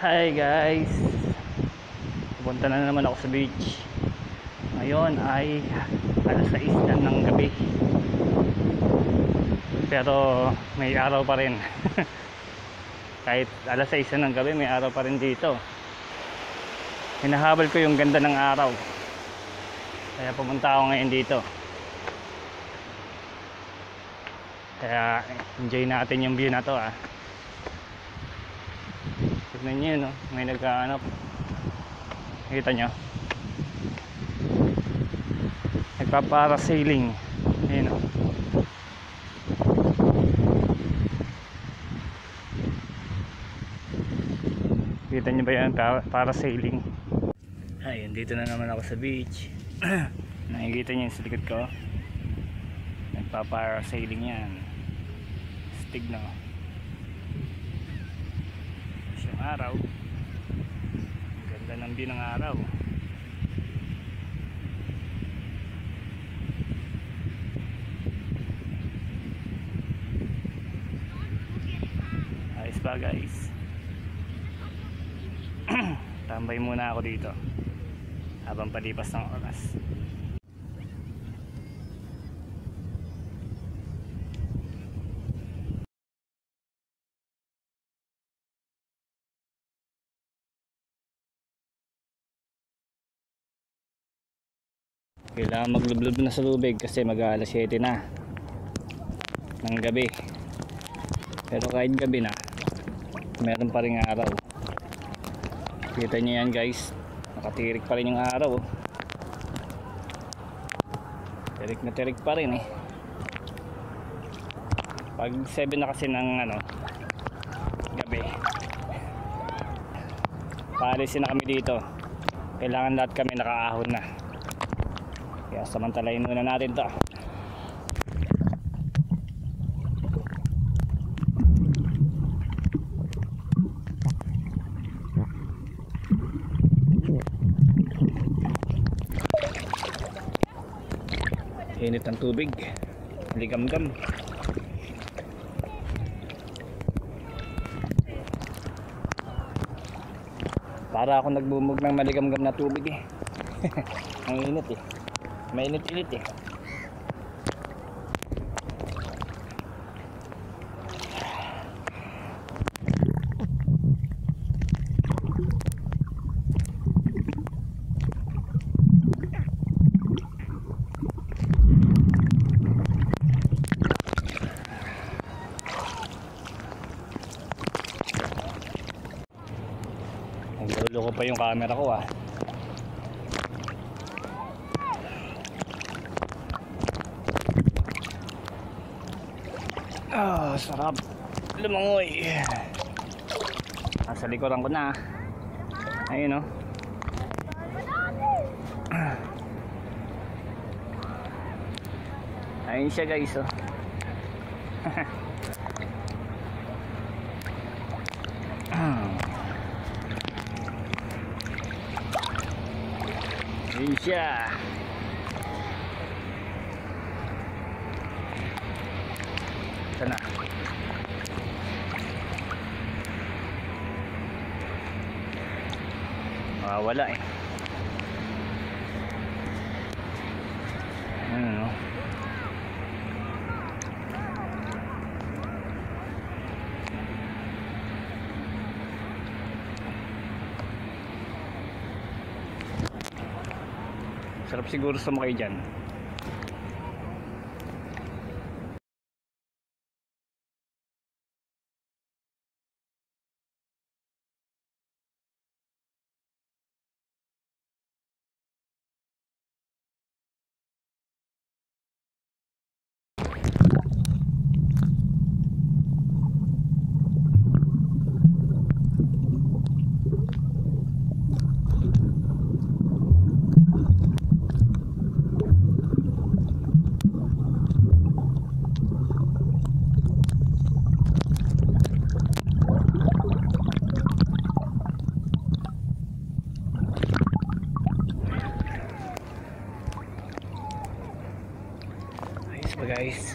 Hi guys, pupunta na naman ako sa beach. Ngayon ay alas 6 na ng gabi, pero may araw pa rin. Kahit alas 6 na ng gabi, may araw pa rin dito. Hinahabol ko yung ganda ng araw, kaya pumunta ako ngayon dito. Kaya enjoy natin yung view na to ah. Tignan nyo yun, no? May nagkaanap. Nakita nyo? Nagpaparasailing. Ayun, no? Kita nyo ba yan? Parasailing. Ayun, dito na naman ako sa beach. Nakikita nyo yung sa likod ko. Nagpaparasailing yan. Stig, no? Yung araw, ganda ng view ng araw. Ayos pa guys. Tambay muna ako dito habang palipas ng oras. Kailangan maglublob na sa lubig kasi mag-alas 7 na ng gabi. Pero kahit gabi na, meron pa rin araw. Kita nyo yan guys, nakatirik pa rin yung araw. Tirik na tirik pa rin eh. Pag 7 na kasi ng gabi, paalisin na kami dito. Kailangan lahat kami nakaahon na. Kaya samantalahin muna natin to. Init ng tubig, ligam-gam. Para ako nagbumog ng maligam-gam na tubig eh. Ang init eh. Mainit-init eh. Naglululo ko pa yung camera ko ah. Ah, sarap lumangoy. Nasa likuran ko na. Ayun, no? Ayun siya guys, oh. Ayun siya. Sana. Wala eh. Ano? Sarap siguro sumakay dyan. pa guys.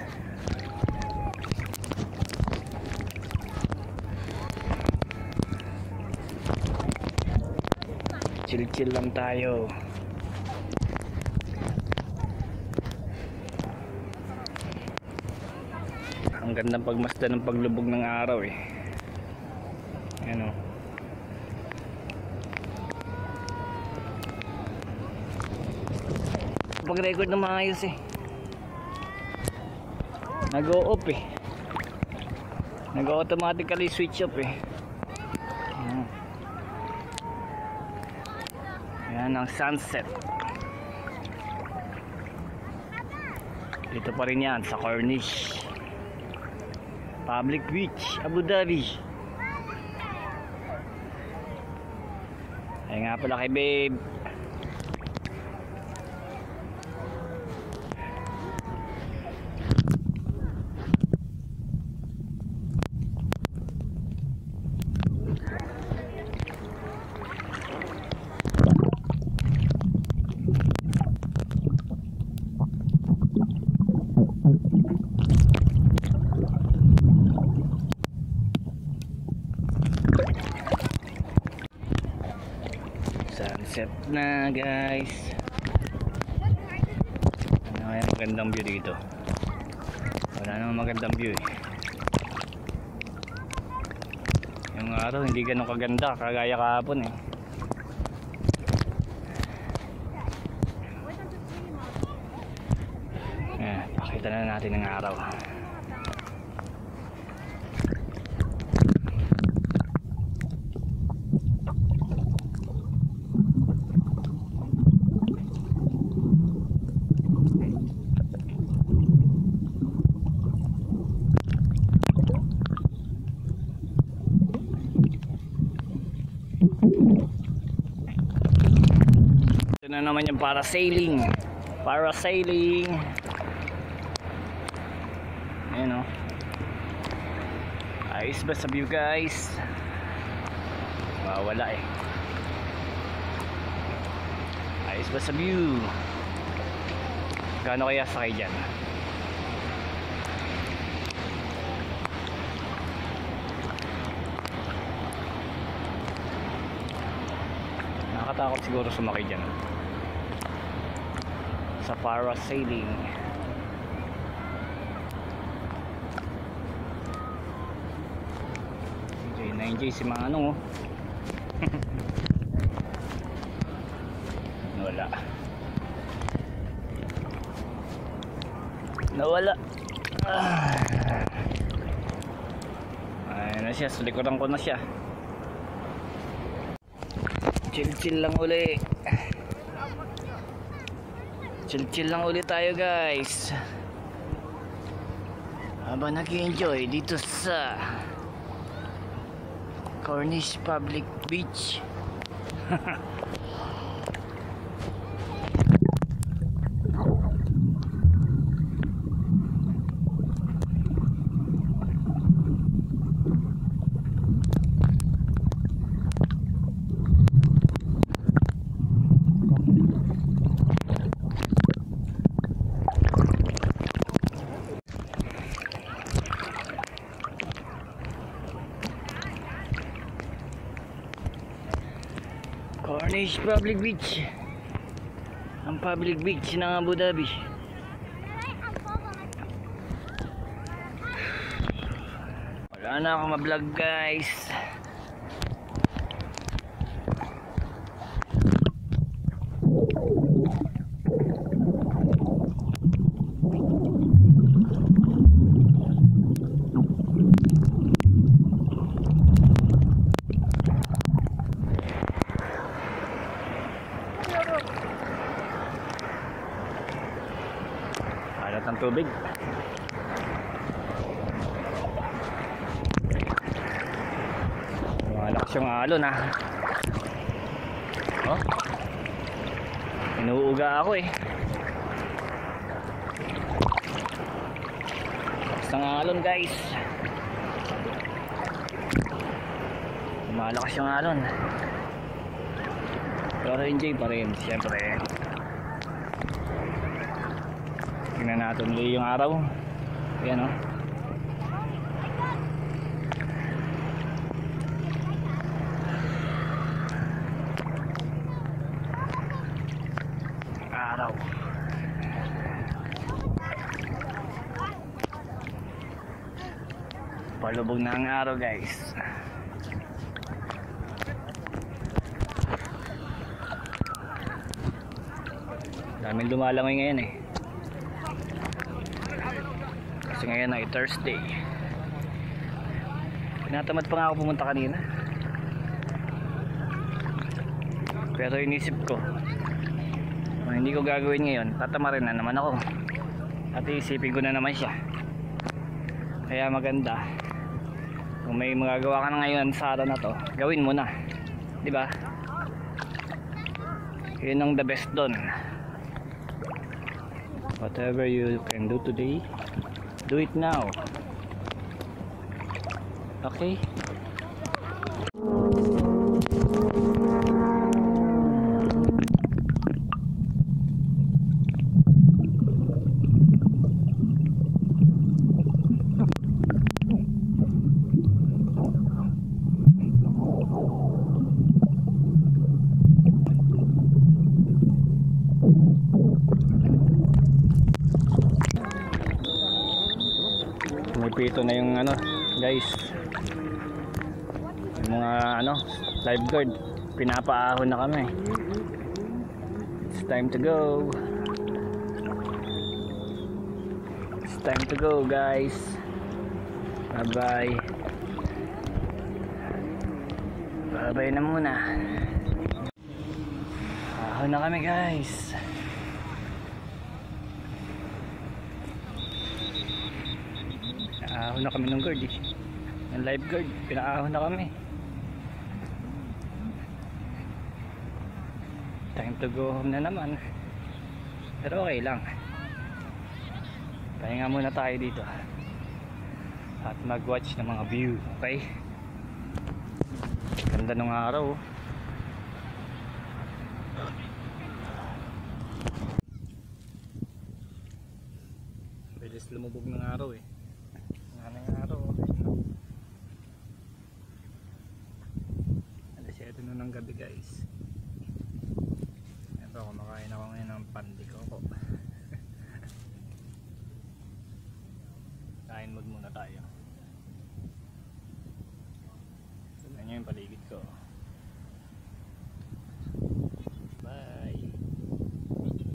Chill lang tayo. Ang gandang pagmasdan ng paglubog ng araw eh. Ayan o. Pag-record na maayos eh. Nag-o-off eh. Nag-automatically switch off eh. Ayan ang sunset. Dito pa rin yan sa Corniche Public Beach, Abu Dhabi. Ay nga pala kay babe. Sunset na guys. Ano kaya magandang view dito? Wala namang magandang view eh. Yung araw hindi ganun kaganda kagaya kahapon eh. Pakita na natin ang araw. Ito na naman yung parasailing. Ayan o. Ayos ba sa view guys? Wala eh. Ayos ba sa view? Gaano kaya sakay dyan? Nakakatakot siguro sumakay dyan sa parasailing. Na-enjoy si Manong oh. Nawala. Ayun na siya, sa likuran ko na siya. Chill lang uli. Chill lang uli tayo guys. Habang nag-enjoy dito sa Corniche Public Beach. Corniche Public Beach. Ang public beach ng Abu Dhabi. Wala na akong ma-vlog guys. Alat ng tubig. Malakas yung alon ah. Oh, inuuga ako eh. Malakas ng alon guys. Malakas yung alon. Pero enjoy pa rin siyempre. Tingnan natin ulit yung araw. Ayan o. Palubog na ang araw guys. Daming lumalangoy ngayon eh. Kasi ngayon ay Thursday. Tinatamad pa nga ako pumunta kanina. Pero inisip ko, kung hindi ko gagawin ngayon, tatamarin na naman ako. At iisipin ko na naman siya. Kaya maganda, kung may magagawa ka na ngayon sa araw na to, gawin mo na. Diba? Yun ang the best doon. Whatever you can do today, do it now. Okay? Pito na yung ano guys, yung mga ano lifeguard, pinapaahon na kami. It's time to go. It's time to go guys. Bye bye. Bye bye na muna. Ahon na kami guys. Ahon na kami ng guard eh. Ng lifeguard, pinaahon na kami. Time to go home na naman. Pero okay lang. Pahinga muna tayo dito at mag-watch ng mga view. Okay? Ganda ng araw. Bilis lumubog ng araw eh. Alas 7 na ng gabi guys. Ito, kumakain ako ngayon ng pandikoko. Kain muna tayo. Tignan nyo yung paligid.